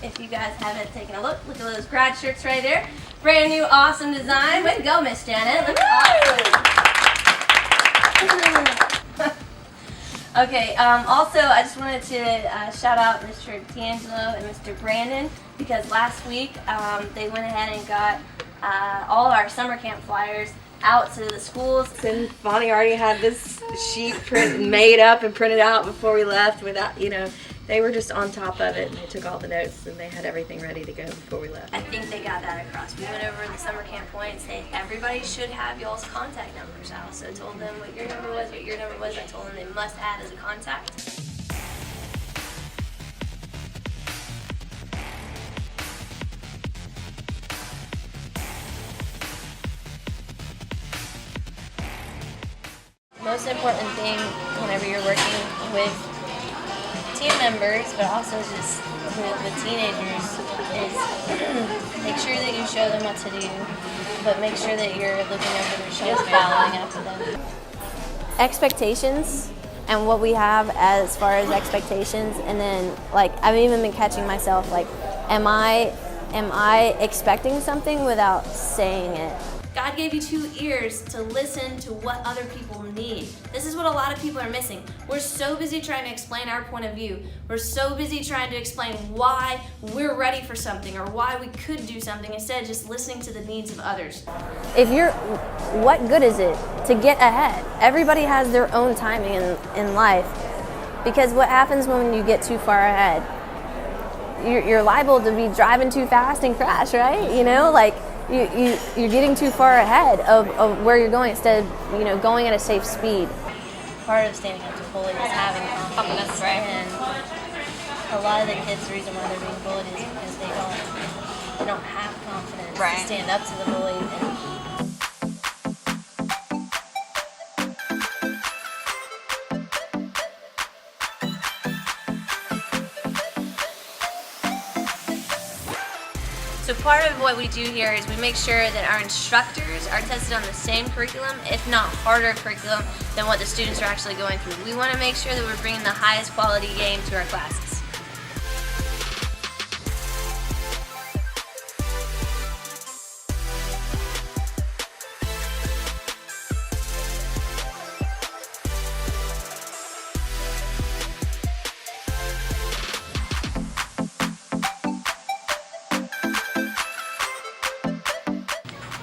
If you guys haven't taken a look at those grad shirts right there. Brand new, awesome design. Way to go, Miss Janet. Look awesome. Okay, also I just wanted to shout out Mr. D'Angelo and Mr. Brandon, because last week they went ahead and got all our summer camp flyers out to the schools. And Bonnie already had this sheet made up and printed out before we left without, they were just on top of it, and they took all the notes and they had everything ready to go before we left. I think they got that across. We went over the summer camp points. Everybody should have y'all's contact numbers out. So I told them what your number was, what your number was. I told them they must add as a contact. Most important thing whenever you're working with team members, but also just with teenagers, is make sure that you show them what to do, but make sure that you're looking over their shoulder, following up with them. Expectations and what we have as far as expectations, and then I've even been catching myself am I expecting something without saying it? God gave you 2 ears to listen to what other people need. This is what a lot of people are missing. We're so busy trying to explain our point of view. We're so busy trying to explain why we're ready for something or why we could do something instead of just listening to the needs of others. What good is it to get ahead? Everybody has their own timing in life, because what happens when you get too far ahead? You're liable to be driving too fast and crash, right? You're getting too far ahead of where you're going instead of going at a safe speed. Part of standing up to bullies is having confidence, right? And a lot of the kids, the reason why they're being bullied is because they don't have confidence to stand up to the bully. So part of what we do here is we make sure that our instructors are tested on the same curriculum, if not harder curriculum, than what the students are actually going through. We want to make sure that we're bringing the highest quality game to our classes.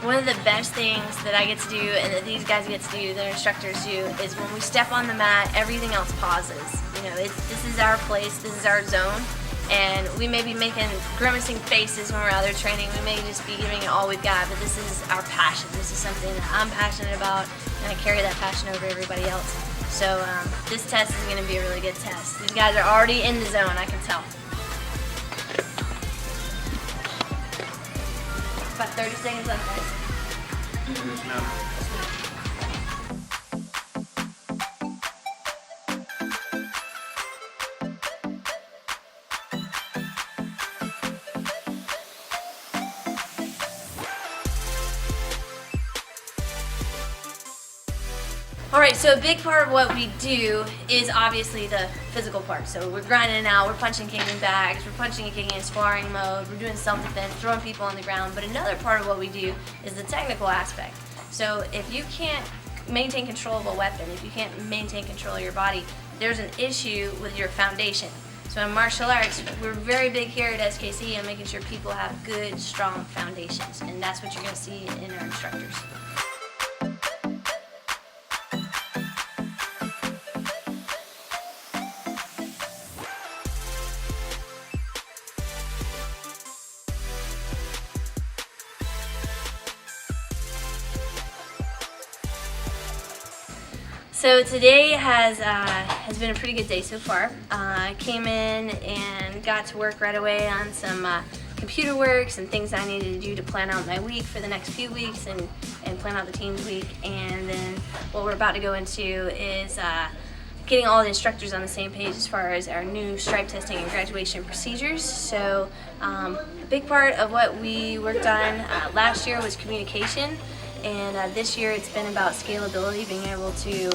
One of the best things that I get to do and that these guys get to do, that our instructors do, is when we step on the mat, everything else pauses. This is our place, this is our zone, and we may be making grimacing faces when we're out there training. We may just be giving it all we've got, but this is our passion. This is something that I'm passionate about, and I carry that passion over everybody else. So this test is going to be a really good test. These guys are already in the zone, I can tell. About 30 seconds left, guys. Alright, so a big part of what we do is obviously the physical part. So we're grinding out, we're punching, kicking bags, we're punching and kicking in sparring mode, we're doing self-defense, throwing people on the ground. But another part of what we do is the technical aspect. So if you can't maintain control of a weapon, if you can't maintain control of your body, there's an issue with your foundation. So in martial arts, we're very big here at SKC on making sure people have good, strong foundations. And that's what you're going to see in our instructors. So today has been a pretty good day so far. I came in and got to work right away on some computer work, some things I needed to do to plan out my week for the next few weeks and plan out the team's week. And then what we're about to go into is getting all the instructors on the same page as far as our new stripe testing and graduation procedures. So a big part of what we worked on last year was communication. And this year it's been about scalability, being able to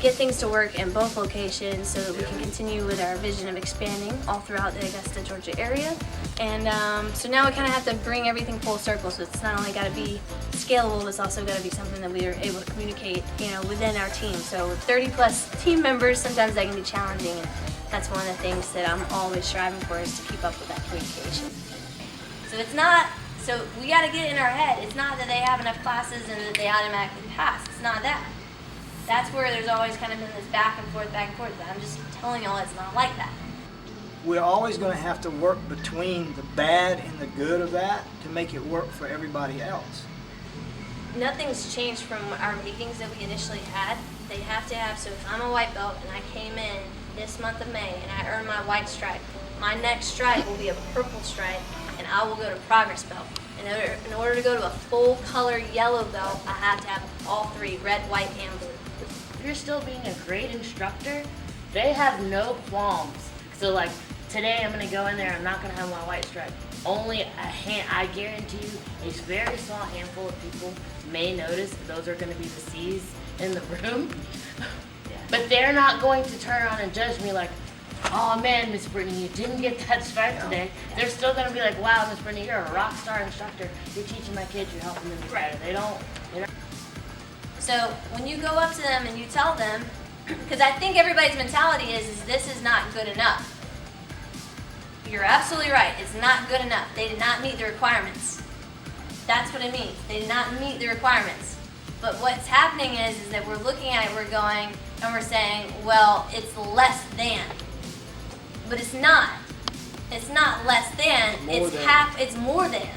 get things to work in both locations so that we can continue with our vision of expanding all throughout the Augusta, Georgia area. And so now we kind of have to bring everything full circle, so it's not only got to be scalable, but it's also got to be something that we are able to communicate, you know, within our team. So with 30 plus team members, sometimes that can be challenging, and that's one of the things that I'm always striving for, is to keep up with that communication. So it's not, so we got to get in our head, it's not that they have enough classes and that they automatically pass. It's not that. That's where there's always kind of been this back and forth. I'm just telling y'all it's not like that. We're always going to have to work between the bad and the good of that to make it work for everybody else. Nothing's changed from our meetings that we initially had. They have to have, so if I'm a white belt and I came in this month of May and I earned my white stripe, my next stripe will be a purple stripe, and I will go to progress belt. In order to go to a full color yellow belt, I have to have all three, red, white, and blue. If you're still being a great instructor, they have no qualms. So like today I'm gonna go in there, I'm not gonna have my white stripe. Only I guarantee you a very small handful of people may notice. Those are gonna be the C's in the room. But they're not going to turn around and judge me like, oh man, Miss Brittany, you didn't get that stripe today. They're still gonna be like, wow, Miss Brittany, you're a rock star instructor. You're teaching my kids, you're helping them get better. They don't, you know. So when you go up to them and you tell them, because I think everybody's mentality is this is not good enough. You're absolutely right, it's not good enough. They did not meet the requirements. That's what it means. They did not meet the requirements. But what's happening is that we're looking at it, we're going, and we're saying, well, it's less than. But it's not. It's not less than, it's more than.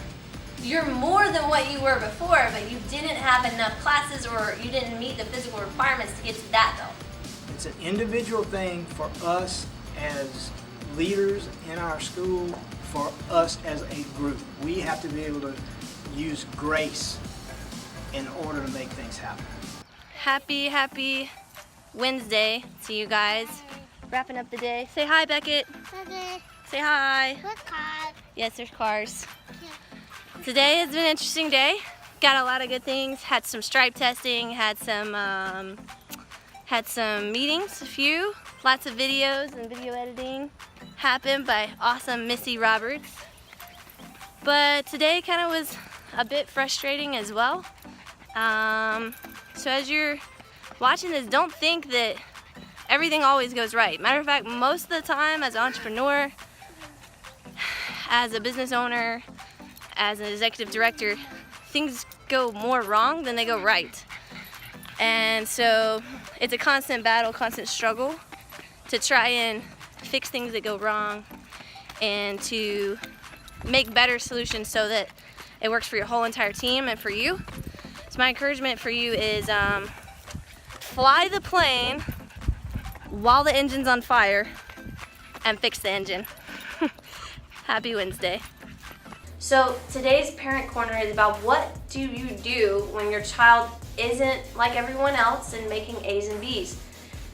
You're more than what you were before, but you didn't have enough classes or you didn't meet the physical requirements to get to that though. It's an individual thing for us as leaders in our school, for us as a group. We have to be able to use grace in order to make things happen. Happy Wednesday to you guys. Wrapping up the day. Say hi, Beckett. Okay. Say hi. What car? Yes, there's cars. Yeah. Today has been an interesting day. Got a lot of good things. Had some stripe testing. Had some meetings. A few. Lots of videos and video editing happened by awesome Missy Roberts. But today kind of was a bit frustrating as well. So as you're watching this, don't think that everything always goes right. Matter of fact, most of the time as an entrepreneur, as a business owner, as an executive director, things go more wrong than they go right. And so it's a constant battle, constant struggle to try and fix things that go wrong and to make better solutions so that it works for your whole entire team and for you. So my encouragement for you is fly the plane while the engine's on fire and fix the engine. Happy Wednesday. So today's Parent Corner is about what do you do when your child isn't like everyone else and making A's and B's.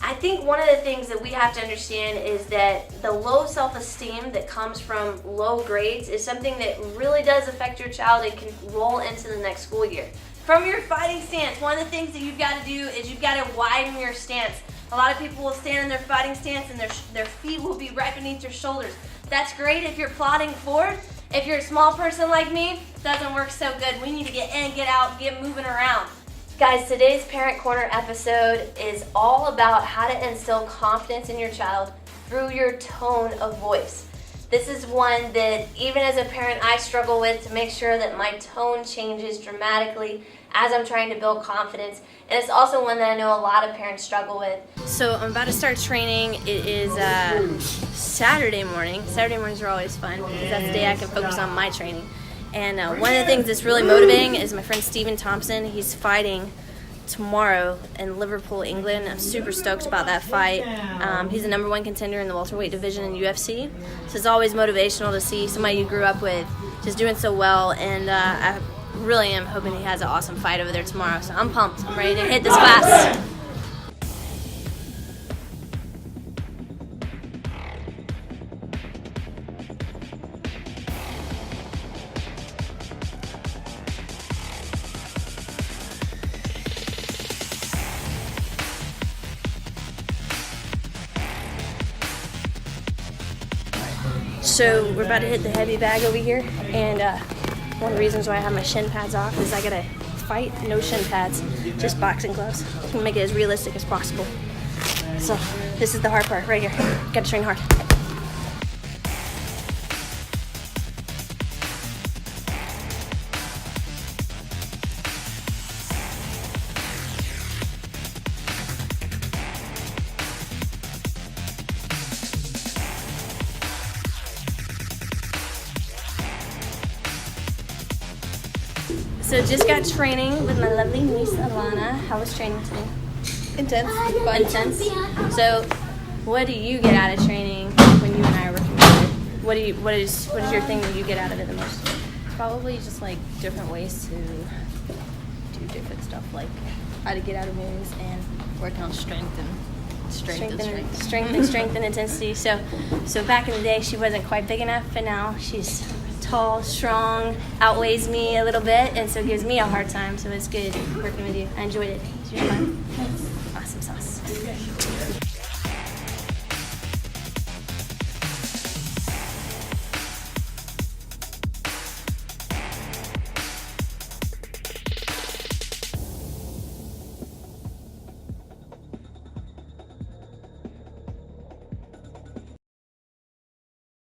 I think one of the things that we have to understand is that the low self-esteem that comes from low grades is something that really does affect your child and can roll into the next school year. From your fighting stance, one of the things that you've got to do is you've got to widen your stance. A lot of people will stand in their fighting stance and their feet will be right beneath your shoulders. That's great if you're plodding forward. If you're a small person like me, it doesn't work so good. We need to get in, get out, get moving around. Guys, today's Parent Corner episode is all about how to instill confidence in your child through your tone of voice. This is one that even as a parent I struggle with to make sure that my tone changes dramatically as I'm trying to build confidence. And it's also one that I know a lot of parents struggle with. So I'm about to start training. It is Saturday morning. Saturday mornings are always fun because that's the day I can focus on my training. And one of the things that's really motivating is my friend Stephen Thompson. He's fighting tomorrow in Liverpool, England. I'm super stoked about that fight. He's the #1 contender in the welterweight division in UFC. So it's always motivational to see somebody you grew up with just doing so well. And I really am hoping he has an awesome fight over there tomorrow. So I'm pumped. I'm ready to hit this class. So we're about to hit the heavy bag over here, and one of the reasons why I have my shin pads off is I gotta fight, no shin pads, just boxing gloves. To make it as realistic as possible. So this is the hard part right here. Gotta train hard. So just got training with my lovely niece Alana. How was training today? Intense. Intense. So, what do you get out of training when you and I are working together? What is your thing that you get out of it the most? Probably just like different ways to do different stuff, like how to get out of moves and working on strength and intensity. So back in the day, she wasn't quite big enough, and now she's tall, strong, outweighs me a little bit, and so gives me a hard time. So it's good working with you. I enjoyed it. Did you have fun? Awesome sauce.